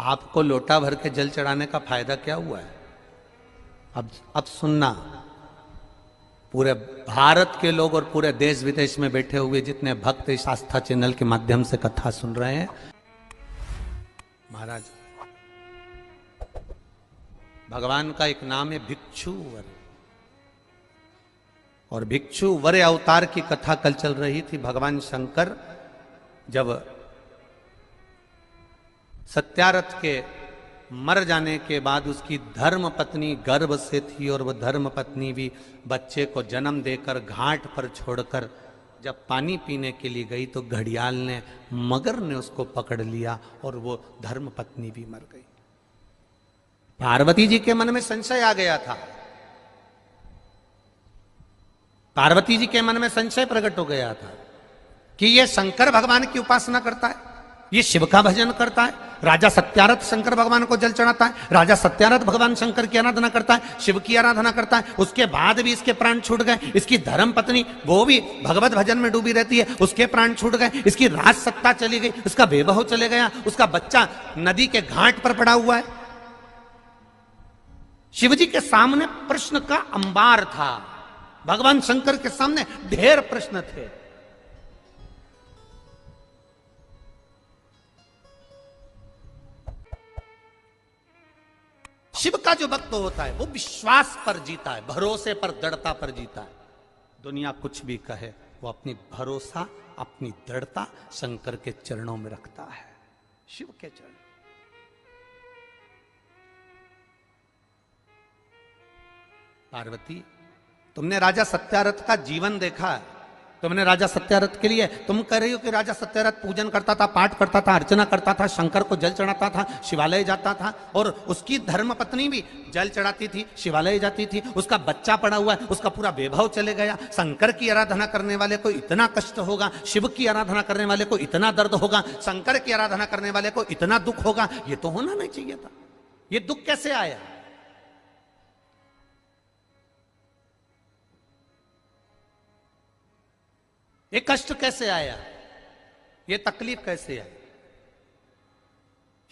आपको लोटा भर के जल चढ़ाने का फायदा क्या हुआ है? अब सुनना, पूरे भारत के लोग और पूरे देश विदेश में बैठे हुए जितने भक्त इस आस्था चैनल के माध्यम से कथा सुन रहे हैं, महाराज भगवान का एक नाम है भिक्षुवर, और भिक्षुवर अवतार की कथा कल चल रही थी। भगवान शंकर जब सत्यारथ के मर जाने के बाद उसकी धर्म पत्नी गर्भ से थी, और वह धर्म पत्नी भी बच्चे को जन्म देकर घाट पर छोड़कर जब पानी पीने के लिए गई तो घड़ियाल ने, मगर ने उसको पकड़ लिया और वो धर्म पत्नी भी मर गई। पार्वती जी के मन में संशय आ गया था, पार्वती जी के मन में संशय प्रकट हो गया था कि ये शंकर भगवान की उपासना करता है, ये शिव का भजन करता है। राजा सत्यारथ शंकर भगवान को जल चढ़ाता है, राजा सत्यारथ भगवान शंकर की आराधना करता है, शिव की आराधना करता है। उसके बाद भी इसके प्राण छूट गए। इसकी धर्म पत्नी वो भी भगवत भजन में डूबी रहती है, उसके प्राण छूट गए। इसकी राज सत्ता चली गई, उसका वैभव चले गया, उसका बच्चा नदी के घाट पर पड़ा हुआ है। शिवजी के सामने प्रश्न का अंबार था, भगवान शंकर के सामने ढेर प्रश्न थे। शिव का जो भक्त होता है वो विश्वास पर जीता है, भरोसे पर, दृढ़ता पर जीता है। दुनिया कुछ भी कहे, वो अपनी भरोसा, अपनी दृढ़ता शंकर के चरणों में रखता है, शिव के चरण। पार्वती, तुमने राजा सत्यारथ का जीवन देखा है, तुमने राजा सत्यारथ के लिए, तुम कह रही हो कि राजा सत्यारथ पूजन करता था, पाठ करता था, अर्चना करता था, शंकर को जल चढ़ाता था, शिवालय जाता था, और उसकी धर्म पत्नी भी जल चढ़ाती थी, शिवालय जाती थी। उसका बच्चा पड़ा हुआ है, उसका पूरा वैभव चले गया। शंकर की आराधना करने वाले को इतना कष्ट होगा, शिव की आराधना करने वाले को इतना दर्द होगा, शंकर की आराधना करने वाले को इतना दुख होगा, ये तो होना नहीं चाहिए था। ये दुख कैसे आया? ये कष्ट कैसे आया? ये तकलीफ कैसे आई?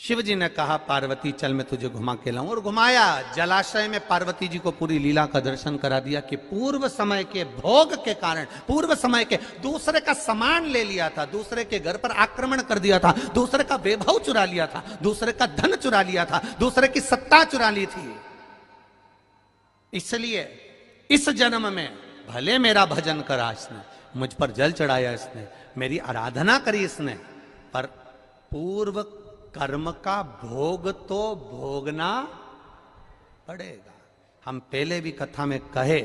शिव जी ने कहा, पार्वती चल मैं तुझे घुमा के लाऊं, और घुमाया। जलाशय में पार्वती जी को पूरी लीला का दर्शन करा दिया कि पूर्व समय के भोग के कारण, पूर्व समय के दूसरे का सामान ले लिया था, दूसरे के घर पर आक्रमण कर दिया था, दूसरे का वैभव चुरा लिया था, दूसरे का धन चुरा लिया था, दूसरे की सत्ता चुरा ली थी। इसलिए इस जन्म में भले मेरा भजन करा इसने, मुझ पर जल चढ़ाया इसने, मेरी आराधना करी इसने, पर पूर्व कर्म का भोग तो भोगना पड़ेगा। हम पहले भी कथा में कहे,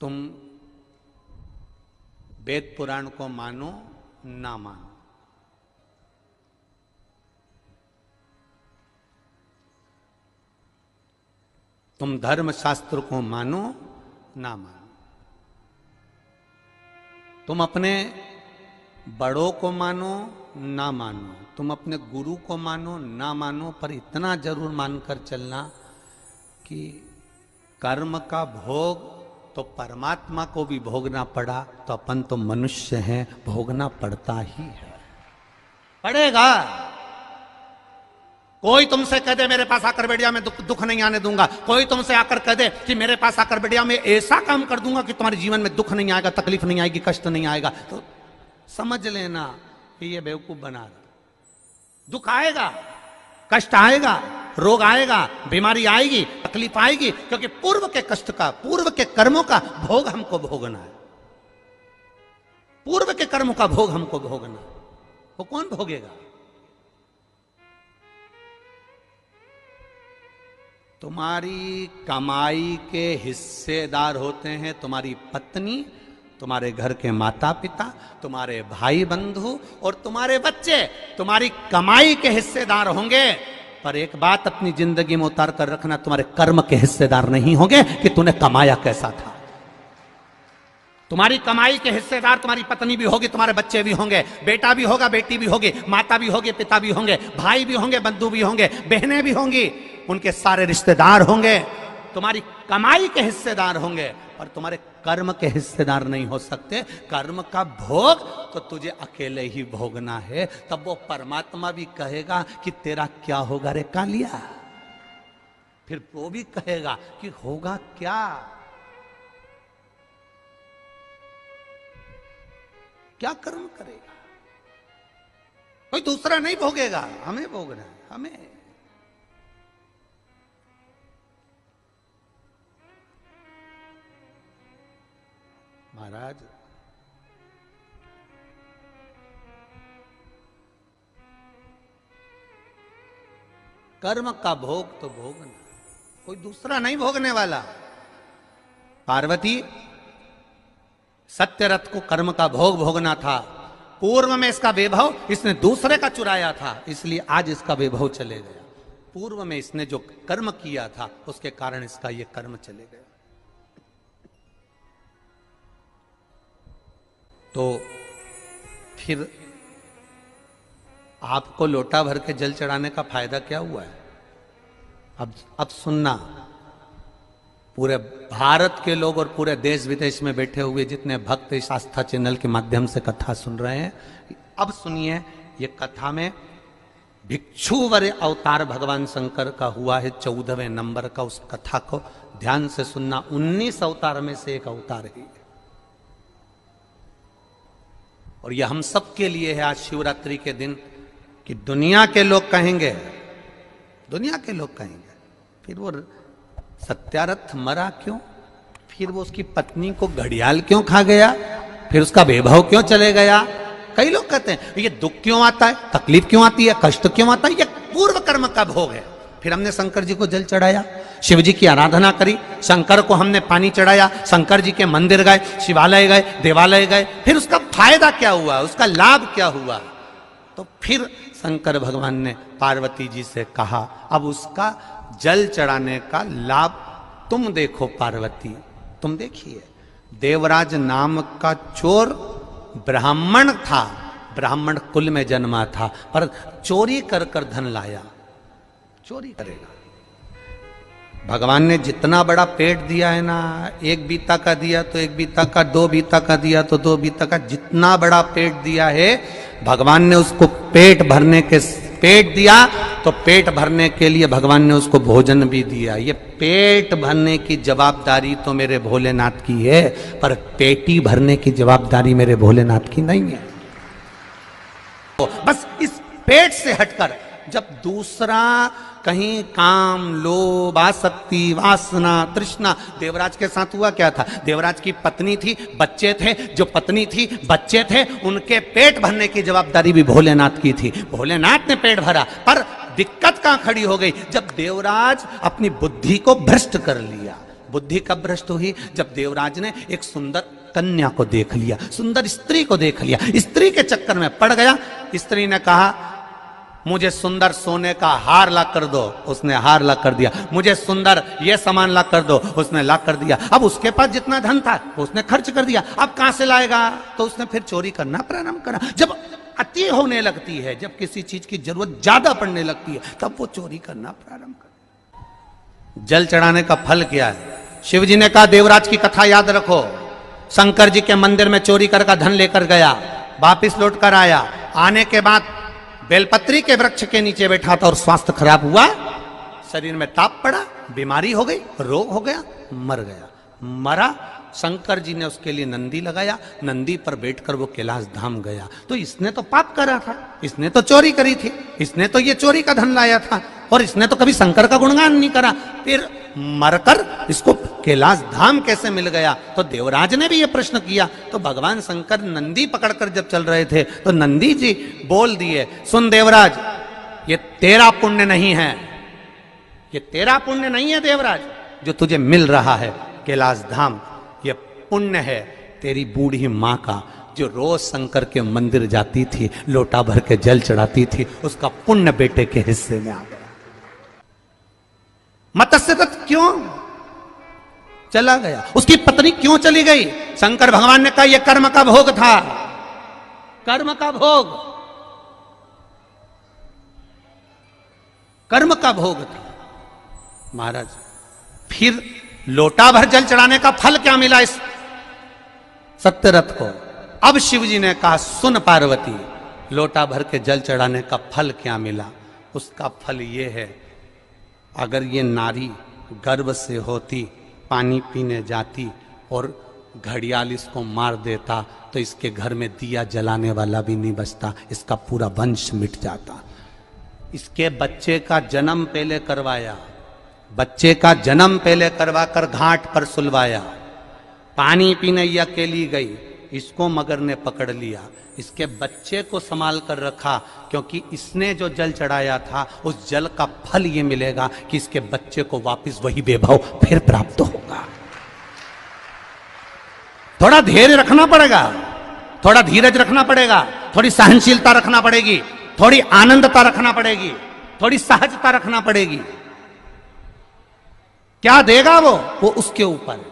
तुम वेद पुराण को मानो ना मानो, तुम धर्म शास्त्र को मानो ना मानो, तुम अपने बड़ों को मानो ना मानो, तुम अपने गुरु को मानो ना मानो, पर इतना जरूर मानकर चलना कि कर्म का भोग तो परमात्मा को भी भोगना पड़ा, तो अपन तो मनुष्य हैं, भोगना पड़ता ही है, पड़ेगा। कोई तुमसे कह दे मेरे पास आकर बैठ जा, मैं दुख नहीं आने दूंगा। कोई तुमसे आकर कह दे कि मेरे पास आकर बैठ जा, मैं ऐसा काम कर दूंगा कि तुम्हारे जीवन में दुख नहीं आएगा, तकलीफ नहीं आएगी, कष्ट नहीं आएगा, तो समझ लेना कि ये बेवकूफ बना रहा। दुख आएगा, कष्ट आएगा, रोग आएगा, बीमारी आएगी, तकलीफ आएगी, क्योंकि पूर्व के कष्ट का, पूर्व के कर्मों का भोग हमको भोगना है। पूर्व के कर्मों का भोग हमको भोगना, वो कौन भोगेगा? तुम्हारी कमाई के हिस्सेदार होते हैं तुम्हारी पत्नी, तुम्हारे घर के माता पिता, तुम्हारे भाई बंधु और तुम्हारे बच्चे तुम्हारी कमाई के हिस्सेदार होंगे। पर एक बात अपनी जिंदगी में उतार कर रखना, तुम्हारे कर्म के हिस्सेदार नहीं होंगे कि तूने कमाया कैसा था। तुम्हारी कमाई के हिस्सेदार तुम्हारी पत्नी भी होगी, तुम्हारे बच्चे भी होंगे, बेटा भी होगा, बेटी भी होगी, माता भी होगी, पिता भी होंगे, भाई भी होंगे, बंधु भी होंगे, बहनें भी होंगी, उनके सारे रिश्तेदार होंगे, तुम्हारी कमाई के हिस्सेदार होंगे। और तुम्हारे कर्म के हिस्सेदार नहीं हो सकते। कर्म का भोग तो तुझे अकेले ही भोगना है। तब वो परमात्मा भी कहेगा कि तेरा क्या होगा रे कालिया। फिर वो भी कहेगा कि होगा क्या। क्या कर्म करेगा? कोई दूसरा नहीं भोगेगा, हमें भोगना है, हमें। महाराज कर्म का भोग तो भोगना, कोई दूसरा नहीं भोगने वाला। पार्वती सत्यरथ को कर्म का भोग भोगना था। पूर्व में इसका वैभव इसने दूसरे का चुराया था, इसलिए आज इसका वैभव चले गया। पूर्व में इसने जो कर्म किया था उसके कारण इसका ये कर्म चले गया। तो फिर आपको लोटा भर के जल चढ़ाने का फायदा क्या हुआ है? अब सुनना, पूरे भारत के लोग और पूरे देश विदेश में बैठे हुए जितने भक्त इस आस्था चैनल के माध्यम से कथा सुन रहे हैं, अब सुनिए। ये कथा में भिक्षुवर अवतार भगवान शंकर का हुआ है 14वें नंबर का। उस कथा को ध्यान से सुनना। 19 अवतार में से एक अवतार है और यह हम सब के लिए है आज शिवरात्रि के दिन, कि दुनिया के लोग कहेंगे, दुनिया के लोग कहेंगे फिर वो सत्यारथ मरा क्यों, फिर वो उसकी पत्नी को घड़ियाल क्यों खा गया, फिर उसका वैभव क्यों चले गया। कई लोग कहते हैं ये दुख क्यों आता है, तकलीफ क्यों आती है, कष्ट क्यों आता है, ये पूर्व कर्म का भोग है। फिर हमने शंकर जी को जल चढ़ाया, शिव जी की आराधना करी, शंकर को हमने पानी चढ़ाया, शंकर जी के मंदिर गए, शिवालय गए, देवालय गए, फिर उसका फायदा क्या हुआ, उसका लाभ क्या हुआ। तो फिर शंकर भगवान ने पार्वती जी से कहा अब उसका जल चढ़ाने का लाभ तुम देखो पार्वती, तुम देखिए। देवराज नाम का चोर ब्राह्मण था, ब्राह्मण कुल में जन्मा था, पर चोरी कर कर धन लाया। चोरी करेगा। भगवान ने जितना बड़ा पेट दिया है ना, 1 बीता का दिया तो 1 बीता का, 2 बीता का दिया तो 2 बीता का, जितना बड़ा पेट दिया है भगवान ने उसको पेट भरने के, पेट दिया तो पेट भरने के लिए भगवान ने उसको भोजन भी दिया। ये पेट भरने की जवाबदारी तो मेरे भोलेनाथ की है, पर पेटी भरने की जवाबदारी मेरे भोलेनाथ की नहीं है। तो बस इस पेट से हटकर जब दूसरा कहीं काम, लोभ, आसक्ति, वासना, तृष्णा, देवराज के साथ हुआ क्या था? देवराज की पत्नी थी, बच्चे थे, जो पत्नी थी, बच्चे थे, उनके पेट भरने की जवाबदारी भी भोलेनाथ की थी। भोलेनाथ ने पेट भरा, पर दिक्कत कहां खड़ी हो गई? जब देवराज अपनी बुद्धि को भ्रष्ट कर लिया। बुद्धि कब भ्रष्ट हुई? जब देवराज ने एक सुंदर कन्या को देख लिया, सुंदर स्त्री को देख लिया, स्त्री के चक्कर में पड़ गया। स्त्री ने कहा मुझे सुंदर सोने का हार ला कर दो, उसने हार ला कर दिया। मुझे सुंदर ये सामान ला कर दो, उसने ला कर दिया। अब उसके पास जितना धन था उसने खर्च कर दिया, अब कहां से लाएगा? तो उसने फिर चोरी करना प्रारंभ करा। जब अति होने लगती है, जब किसी चीज की जरूरत ज्यादा पड़ने लगती है, तब वो चोरी करना प्रारंभ कर। जल चढ़ाने का फल क्या है? शिव जी ने कहा देवराज की कथा याद रखो, शंकर जी के मंदिर में चोरी कर का धन लेकर गया, वापिस लौट कर आया, आने के बाद बेलपत्री के वृक्ष के नीचे बैठा था और स्वास्थ्य खराब हुआ, शरीर में ताप पड़ा, बीमारी हो गई, रोग हो गया, मर गया। मरा, शंकर जी ने उसके लिए नंदी लगाया, नंदी पर बैठकर वो कैलाश धाम गया। तो इसने तो पाप करा था, इसने तो चोरी करी थी, इसने तो ये चोरी का धन लाया था, और इसने तो कभी शंकर का गुणगान नहीं करा। फिर मरकर इसको कैलाश धाम कैसे मिल गया? तो देवराज ने भी ये प्रश्न किया। तो भगवान शंकर नंदी पकड़कर जब चल रहे थे तो नंदी जी बोल दिए, सुन देवराज, ये तेरा पुण्य नहीं है, ये तेरा पुण्य नहीं है देवराज, जो तुझे मिल रहा है कैलाश धाम, ये पुण्य है तेरी बूढ़ी माँ का, जो रोज शंकर के मंदिर जाती थी, लोटा भर के जल चढ़ाती थी, उसका पुण्य बेटे के हिस्से में आ गया। मत्स्यरथ क्यों चला गया? उसकी पत्नी क्यों चली गई? शंकर भगवान ने कहा यह कर्म का भोग था, कर्म का भोग, कर्म का भोग था। महाराज फिर लोटा भर जल चढ़ाने का फल क्या मिला इस सत्यरथ को। अब शिव जी ने कहा, सुन पार्वती, लोटा भर के जल चढ़ाने का फल क्या मिला? उसका फल ये है, अगर ये नारी गर्भ से होती, पानी पीने जाती और घड़ियाल इसको मार देता तो इसके घर में दिया जलाने वाला भी नहीं बचता, इसका पूरा वंश मिट जाता। इसके बच्चे का जन्म पहले करवाया, बच्चे का जन्म पहले करवाकर घाट पर सुलवाया। पानी पीने ये अकेली गई, इसको मगर ने पकड़ लिया, इसके बच्चे को संभाल कर रखा, क्योंकि इसने जो जल चढ़ाया था उस जल का फल ये मिलेगा कि इसके बच्चे को वापस वही वैभव फिर प्राप्त होगा। थोड़ा धैर्य रखना पड़ेगा, थोड़ा धीरज रखना पड़ेगा, थोड़ी सहनशीलता रखना पड़ेगी, थोड़ी आनंदता रखना पड़ेगी, थोड़ी सहजता रखना पड़ेगी। क्या देगा वो उसके ऊपर।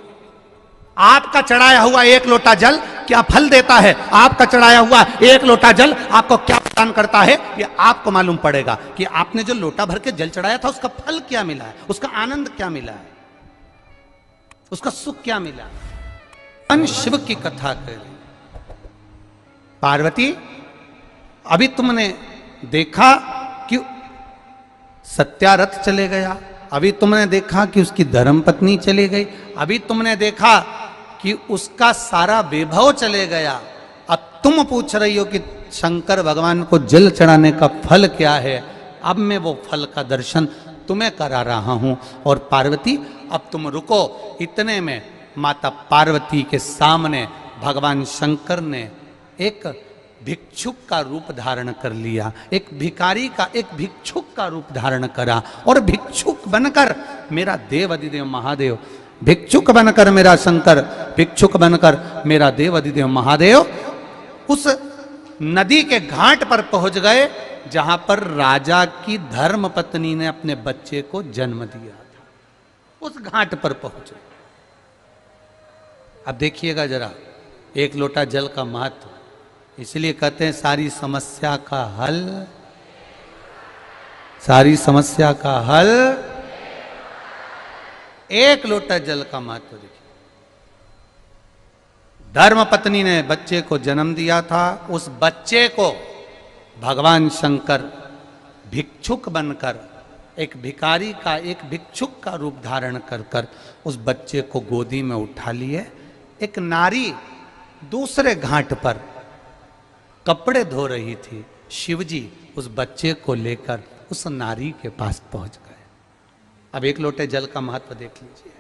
आपका चढ़ाया हुआ एक लोटा जल क्या फल देता है, आपका चढ़ाया हुआ एक लोटा जल आपको क्या प्रदान करता है, ये आपको मालूम पड़ेगा कि आपने जो लोटा भर के जल चढ़ाया था उसका फल क्या मिला है, उसका आनंद क्या मिला है, उसका सुख क्या मिला। शिव की कथा कर पार्वती, अभी तुमने देखा कि सत्यारथ चले गया, अभी तुमने देखा कि उसकी धर्मपत्नी चली गई, अभी तुमने देखा कि उसका सारा वैभव चले गया। अब तुम पूछ रही हो कि शंकर भगवान को जल चढ़ाने का फल क्या है। अब मैं वो फल का दर्शन तुम्हें करा रहा हूं। और पार्वती अब तुम रुको। इतने में माता पार्वती के सामने भगवान शंकर ने एक भिक्षुक का रूप धारण कर लिया, एक भिखारी का, एक भिक्षुक का रूप धारण करा। और भिक्षुक बनकर मेरा देव अधिदेव महादेव, भिक्षुक बनकर मेरा शंकर, भिक्षुक बनकर मेरा देव अधिदेव महादेव उस नदी के घाट पर पहुंच गए जहां पर राजा की धर्म पत्नी ने अपने बच्चे को जन्म दिया था। उस घाट पर पहुंचे। अब देखिएगा जरा एक लोटा जल का महत्व, इसलिए कहते हैं सारी समस्या का हल, सारी समस्या का हल एक लोटा जल का महत्व। देखिए धर्म पत्नी ने बच्चे को जन्म दिया था, उस बच्चे को भगवान शंकर भिक्षुक बनकर, एक भिखारी का, एक भिक्षुक का रूप धारण कर कर उस बच्चे को गोदी में उठा लिए। एक नारी दूसरे घाट पर कपड़े धो रही थी, शिवजी उस बच्चे को लेकर उस नारी के पास पहुंच गए। अब एक लोटे जल का महत्व देख लीजिए।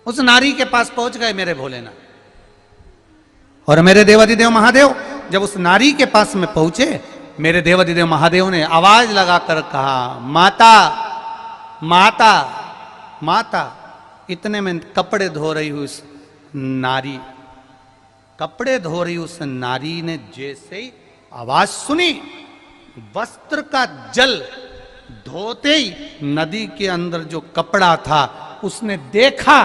उस नारी के पास पहुंच गए मेरे भोलेनाथ और मेरे देवाधिदेव महादेव। जब उस नारी के पास में पहुंचे, मेरे देवाधिदेव महादेव ने आवाज लगाकर कहा, माता माता माता। इतने में कपड़े धो रही हुई उस नारी, कपड़े धो रही उस नारी ने जैसे ही आवाज सुनी, वस्त्र का जल धोते ही नदी के अंदर जो कपड़ा था उसने देखा,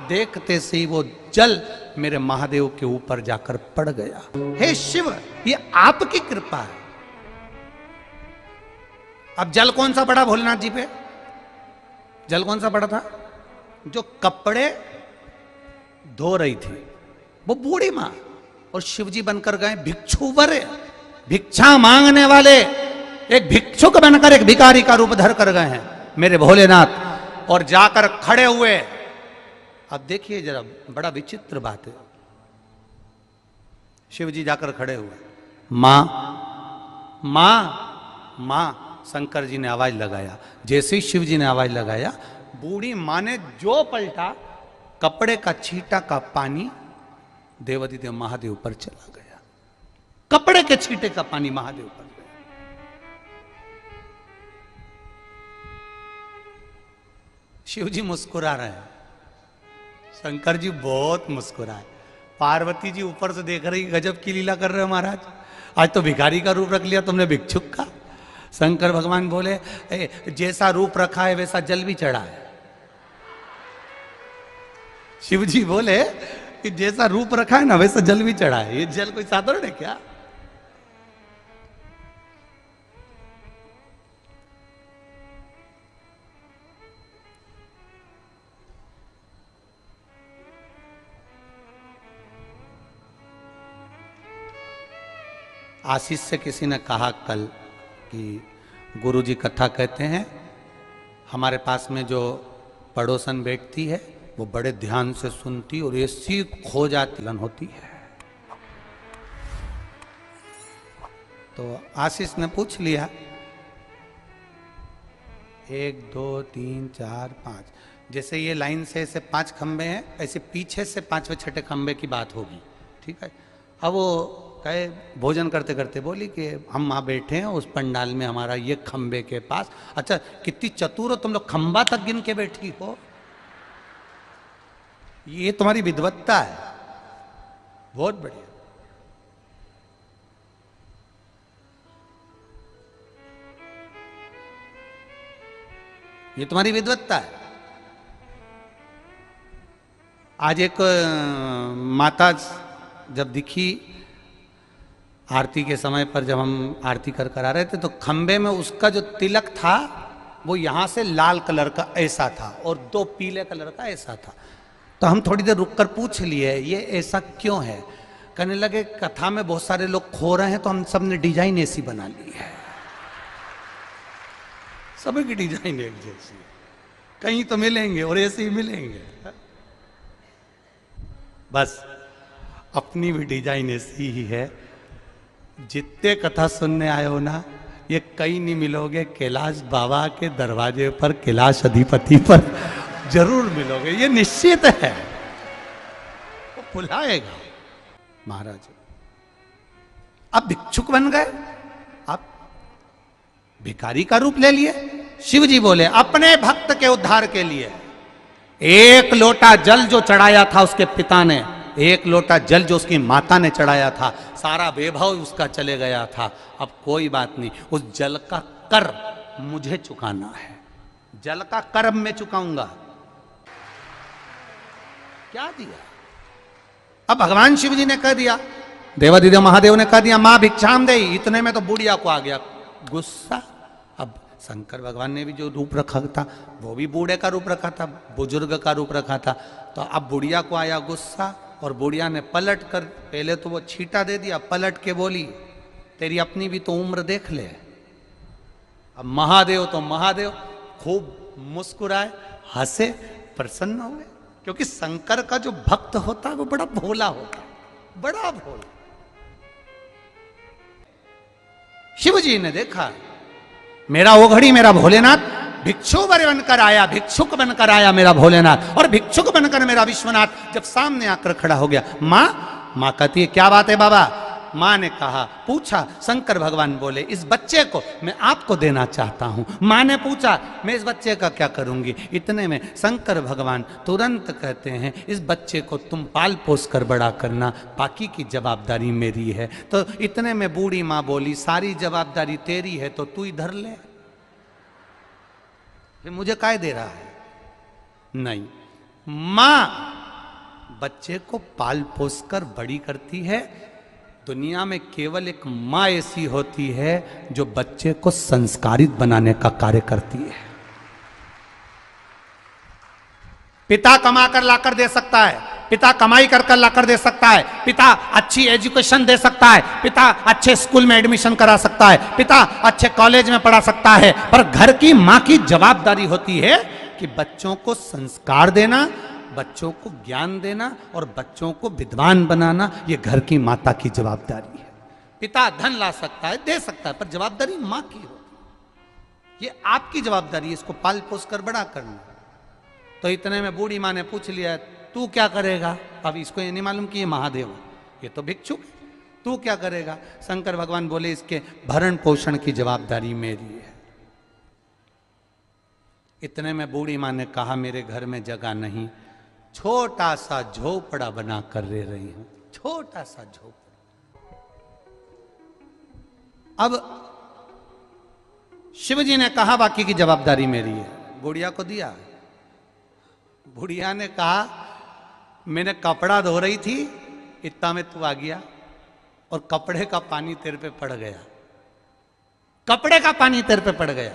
देखते से ही वो जल मेरे महादेव के ऊपर जाकर पड़ गया। हे शिव, ये आपकी कृपा है। अब जल कौन सा पड़ा भोलेनाथ जी पे? जल कौन सा पड़ा था? जो कपड़े धो रही थी वो बूढ़ी मां, और शिवजी बनकर गए भिक्षुवर, भिक्षा मांगने वाले, एक भिक्षुक बनकर एक भिखारी का रूप धर कर गए हैं मेरे भोलेनाथ, और जाकर खड़े हुए। अब देखिए जरा, बड़ा विचित्र बात है। शिवजी जाकर खड़े हुए, मां मां मां। शंकर जी ने आवाज लगाया। जैसे ही शिव जी ने आवाज लगाया, बूढ़ी मां ने जो पलटा, कपड़े का छींटा का पानी देवाधिदेव महादेव पर चला गया। कपड़े के छींटे का पानी महादेव पर गया। शिव जी मुस्कुरा रहे हैं, शंकर जी बहुत मुस्कुराए। पार्वती जी ऊपर से देख रही, गजब की लीला कर रहे हो महाराज, आज तो भिखारी का रूप रख लिया तुमने, भिक्षुक का। शंकर भगवान बोले, जैसा रूप रखा है वैसा जल भी चढ़ा है। शिव जी बोले कि जैसा रूप रखा है ना वैसा जल भी चढ़ा है। ये जल कोई साधारण है क्या? आशीष से किसी ने कहा कल कि गुरुजी कथा कहते हैं, हमारे पास में जो पड़ोसन बैठती है वो बड़े ध्यान से सुनती और ऐसी खो जाती होती है। तो आशीष ने पूछ लिया, 1 2 3 4 5, जैसे ये लाइन से ऐसे 5 खंबे हैं, ऐसे पीछे से 5वें छठे खंबे की बात होगी, ठीक है। अब वो कहे भोजन करते करते बोली कि हम वहाँ बैठे हैं उस पंडाल में, हमारा ये खंबे के पास। अच्छा कितनी चतुर हो तुम लोग, खंबा तक गिन के बैठी हो, ये तुम्हारी विद्वत्ता है, बहुत बढ़िया। ये तुम्हारी विद्वत्ता है। आज एक माता जब दिखी आरती के समय पर, जब हम आरती कर आ रहे थे, तो खंबे में उसका जो तिलक था वो यहां से लाल कलर का ऐसा था और 2 पीले कलर का ऐसा था। तो हम थोड़ी देर रुककर पूछ लिए ये ऐसा क्यों है। कहने लगे कथा में बहुत सारे लोग खो रहे हैं तो हम सब ने डिजाइन ऐसी बना ली है, सभी की डिजाइन एक जैसी, कहीं तो मिलेंगे और ऐसे ही मिलेंगे। बस अपनी भी डिजाइन ऐसी ही है। जितने कथा सुनने आए हो ना, ये कहीं नहीं मिलोगे, कैलाश बाबा के दरवाजे पर, कैलाश अधिपति पर जरूर मिलोगे, ये निश्चित है। वो बुलाएगा महाराज। अब भिक्षुक बन गए, आप भिखारी का रूप ले लिए। शिव जी बोले अपने भक्त के उद्धार के लिए 1 लोटा जल जो चढ़ाया था उसके पिता ने, 1 लोटा जल जो उसकी माता ने चढ़ाया था, सारा वैभव उसका चले गया था। अब कोई बात नहीं, उस जल का कर मुझे चुकाना है, जल का कर मैं चुकाऊंगा। क्या दिया? अब भगवान शिव जी ने कह दिया, देवादिदेव महादेव ने कह दिया मां भिक्षाम दे। इतने में तो बुढ़िया को आ गया गुस्सा। अब शंकर भगवान ने भी जो रूप रखा था वो भी बूढ़े का रूप रखा था, बुजुर्ग का रूप रखा था। तो अब बुढ़िया को आया गुस्सा और बुढ़िया ने पलट कर, पहले तो वो छींटा दे दिया, पलट के बोली तेरी अपनी भी तो उम्र देख ले। अब महादेव तो महादेव खूब मुस्कुराए, हंसे, प्रसन्न हुए, क्योंकि शंकर का जो भक्त होता है वो बड़ा भोला होता है, बड़ा भोला। शिव जी ने देखा मेरा ओघड़ी, मेरा भोलेनाथ भिक्षु बनकर आया, भिक्षुक बनकर आया मेरा भोलेनाथ, और भिक्षुक बनकर मेरा विश्वनाथ जब सामने आकर खड़ा हो गया। मां कहती है क्या बात है बाबा? मां ने कहा, पूछा, शंकर भगवान बोले इस बच्चे को मैं आपको देना चाहता हूं। मां ने पूछा मैं इस बच्चे का क्या करूंगी? इतने में शंकर भगवान तुरंत कहते हैं इस बच्चे को तुम पाल पोस कर बड़ा करना, बाकी की जवाबदारी मेरी है। तो इतने में बूढ़ी मां बोली सारी जवाबदारी तेरी है तो तू इधर ले, मुझे काय दे रहा है? नहीं, मां बच्चे को पाल पोस कर बड़ी करती है। दुनिया में केवल एक मां ऐसी होती है जो बच्चे को संस्कारित बनाने का कार्य करती है। पिता कमा कर लाकर दे सकता है, पिता कमाई कर लाकर दे सकता है, पिता अच्छी एजुकेशन दे सकता है, पिता अच्छे स्कूल में एडमिशन करा सकता है, पिता अच्छे कॉलेज में पढ़ा सकता है, पर घर की मां की जवाबदारी होती है कि बच्चों को संस्कार देना, बच्चों को ज्ञान देना और बच्चों को विद्वान बनाना। ये घर की माता की जवाबदारी है। पिता धन ला सकता है, दे सकता है, पर जवाबदारी मां की होती है। ये आपकी जवाबदारी है इसको पाल पोस कर बड़ा करना। तो इतने में बूढ़ी मां ने पूछ लिया तू क्या करेगा? अब इसको ये नहीं मालूम कि ये महादेव है, ये तो भिक्षुक है, तू क्या करेगा? शंकर भगवान बोले इसके भरण पोषण की जवाबदारी मेरी है। इतने में बूढ़ी मां ने कहा मेरे घर में जगह नहीं, छोटा सा झोपड़ा बना कर रह रही हूं, छोटा सा झोपड़ा। अब शिव जी ने कहा बाकी की जवाबदारी मेरी है, बुढ़िया को दिया। बुढ़िया ने कहा मैंने कपड़ा धो रही थी, इतना में तू आ गया और कपड़े का पानी तेरे पे पड़ गया, कपड़े का पानी तेरे पे पड़ गया।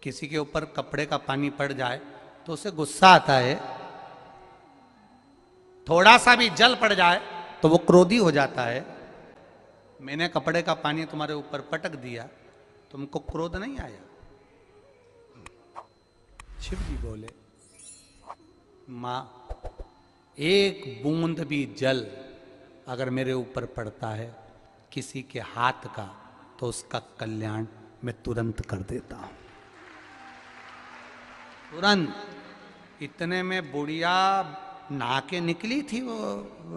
किसी के ऊपर कपड़े का पानी पड़ जाए तो उसे गुस्सा आता है, थोड़ा सा भी जल पड़ जाए तो वो क्रोधी हो जाता है। मैंने कपड़े का पानी तुम्हारे ऊपर पटक दिया, तुमको क्रोध नहीं आया? शिव जी बोले, मां, एक बूंद भी जल अगर मेरे ऊपर पड़ता है किसी के हाथ का, तो उसका कल्याण मैं तुरंत कर देता हूं, तुरंत। इतने में बुढ़िया नहा के निकली थी वो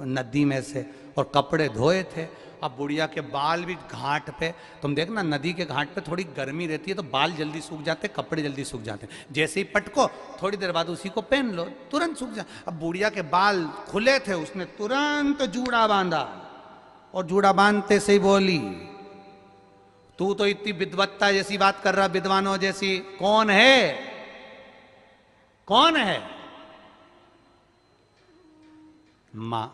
नदी में से, और कपड़े धोए थे। अब बुढ़िया के बाल भी घाट पे, तुम देखना नदी के घाट पे थोड़ी गर्मी रहती है तो बाल जल्दी सूख जाते, कपड़े जल्दी सूख जाते। जैसे ही पटको थोड़ी देर बाद उसी को पहन लो, तुरंत सूख जा। अब बुढ़िया के बाल खुले थे, उसने तुरंत जूड़ा बांधा, और जूड़ा बांधते से ही बोली, तू तो इतनी विद्वत्ता जैसी बात कर रहा, विद्वानों जैसी, कौन है? कौन है? मां,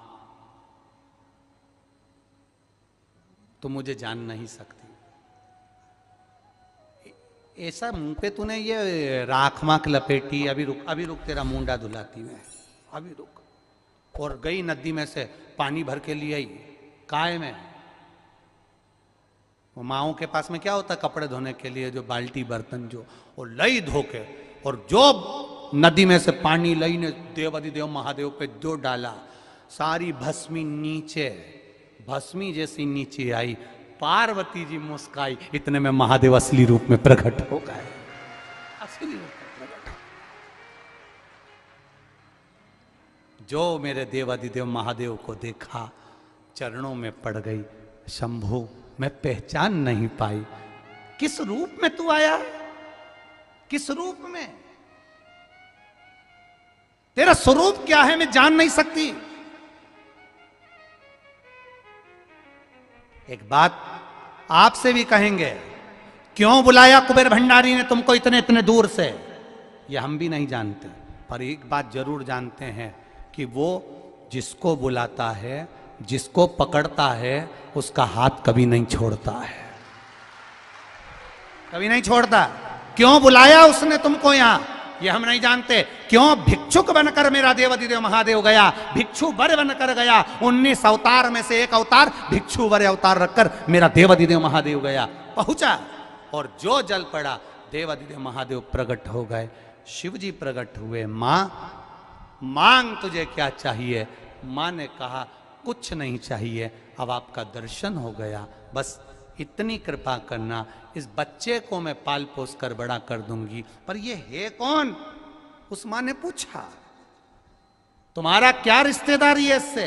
तो मुझे जान नहीं सकती। ऐसा मुंह पे तूने ये राख माख लपेटी, अभी रुक, अभी रुक, तेरा मुंडा धुलाती मैं, अभी रुक। और गई नदी में से पानी भर के लिए आई, काय में। वो माओं के पास में क्या होता है कपड़े धोने के लिए, जो बाल्टी बर्तन जो, वो लई धो के, और जो नदी में से पानी लई ने देवाधिदेव महादेव पे जो डाला, सारी भस्मी नीचे, भस्मी जैसी नीचे आई। पार्वती जी मुस्काई, इतने में महादेव असली रूप में प्रकट हो गए, असली रूप में प्रकट। जो मेरे देवाधिदेव महादेव को देखा, चरणों में पड़ गई, शंभु मैं पहचान नहीं पाई, किस रूप में तू आया, किस रूप में, तेरा स्वरूप क्या है मैं जान नहीं सकती। एक बात आपसे भी कहेंगे, क्यों बुलाया कुबेर भंडारी ने तुमको इतने इतने दूर से, ये हम भी नहीं जानते। पर एक बात जरूर जानते हैं कि वो जिसको बुलाता है, जिसको पकड़ता है, उसका हाथ कभी नहीं छोड़ता है, कभी नहीं छोड़ता। क्यों बुलाया उसने तुमको यहां, ये हम नहीं जानते। क्यों भिक्षुक बनकर मेरा देवाधिदेव महादेव गया, भिक्षु वर बनकर गया, 19 अवतार में से एक अवतार भिक्षु वर अवतार रखकर मेरा देवाधिदेव महादेव गया, पहुंचा, और जो जल पड़ा देवाधिदेव महादेव प्रकट हो गए, शिव जी प्रकट हुए। मां, मांग तुझे क्या चाहिए? मां ने कहा कुछ नहीं चाहिए, अब आपका दर्शन हो गया, बस इतनी कृपा करना, इस बच्चे को मैं पाल पोस कर बड़ा कर दूंगी। पर ये है कौन? उस मां ने पूछा, तुम्हारा क्या रिश्तेदारी है इससे,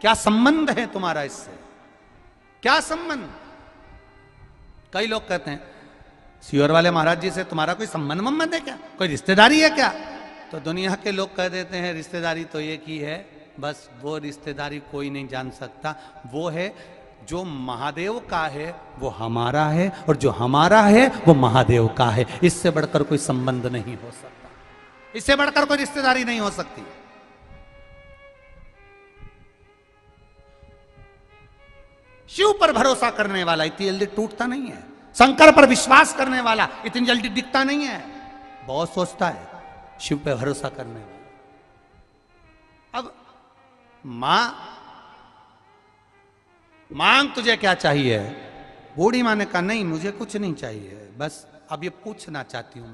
क्या संबंध है तुम्हारा इससे, क्या संबंध? कई लोग कहते हैं सियोर वाले महाराज जी से तुम्हारा कोई संबंध मंबंध है क्या, कोई रिश्तेदारी है क्या? तो दुनिया के लोग कह देते हैं रिश्तेदारी तो एक ही है, बस वो रिश्तेदारी कोई नहीं जान सकता। वो है जो महादेव का है वो हमारा है, और जो हमारा है वो महादेव का है। इससे बढ़कर कोई संबंध नहीं हो सकता, इससे बढ़कर कोई रिश्तेदारी नहीं हो सकती। शिव पर भरोसा करने वाला इतनी जल्दी टूटता नहीं है, शंकर पर विश्वास करने वाला इतनी जल्दी दिखता नहीं है, बहुत सोचता है शिव पे भरोसा करने वाला। अब मां, मांग तुझे क्या चाहिए? बूढ़ी मां ने कहा नहीं मुझे कुछ नहीं चाहिए, बस अब ये पूछना चाहती हूं,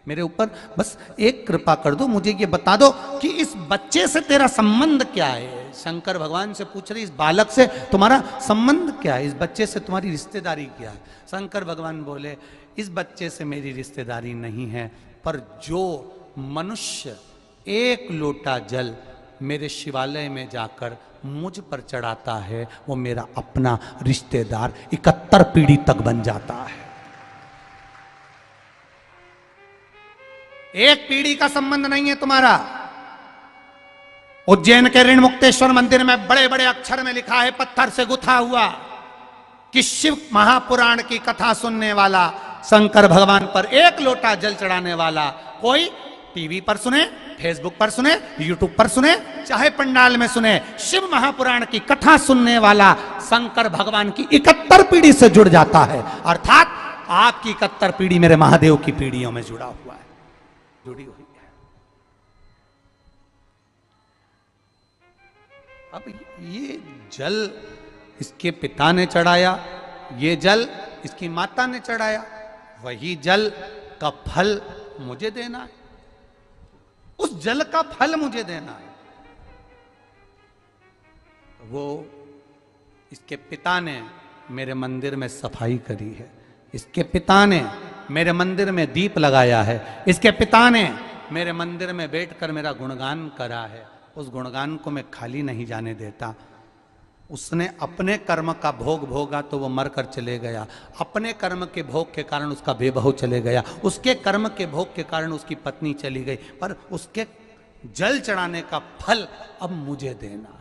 मेरे ऊपर बस एक कृपा कर दो, मुझे ये बता दो कि इस बच्चे से तेरा संबंध क्या है। शंकर भगवान से पूछ रही, इस बालक से तुम्हारा संबंध क्या है, इस बच्चे से तुम्हारी रिश्तेदारी क्या है? शंकर भगवान बोले, इस बच्चे से मेरी रिश्तेदारी नहीं है, पर जो मनुष्य एक लोटा जल मेरे शिवालय में जाकर मुझ पर चढ़ाता है वो मेरा अपना रिश्तेदार 71 पीढ़ी तक बन जाता है। एक पीढ़ी का संबंध नहीं है तुम्हारा। उज्जैन के ऋण मुक्तेश्वर मंदिर में बड़े बड़े अक्षर में लिखा है, पत्थर से गुथा हुआ, कि शिव महापुराण की कथा सुनने वाला, शंकर भगवान पर एक लोटा जल चढ़ाने वाला, कोई टीवी पर सुने, फेसबुक पर सुने, यूट्यूब पर सुने, चाहे पंडाल में सुने, शिव महापुराण की कथा सुनने वाला शंकर भगवान की 71 पीढ़ी से जुड़ जाता है। अर्थात आपकी 71 पीढ़ी मेरे महादेव की पीढ़ियों में जुड़ा हुआ है, जुड़ी हुई है। अब ये जल इसके पिता ने चढ़ाया, ये जल इसकी माता ने चढ़ाया, वही जल का फल मुझे देना है, उस जल का फल मुझे देना है। वो इसके पिता ने मेरे मंदिर में सफाई करी है, इसके पिता ने मेरे मंदिर में दीप लगाया है, इसके पिता ने मेरे मंदिर में बैठकर मेरा गुणगान करा है। उस गुणगान को मैं खाली नहीं जाने देता। उसने अपने कर्म का भोग भोगा तो वो मरकर चले गया, अपने कर्म के भोग के कारण उसका बेबहू चले गया, उसके कर्म के भोग के कारण उसकी पत्नी चली गई, पर उसके जल चढ़ाने का फल अब मुझे देना है।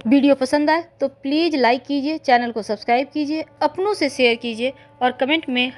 वीडियो पसंद आए तो प्लीज़ लाइक कीजिए, चैनल को सब्सक्राइब कीजिए, अपनों से शेयर कीजिए और कमेंट में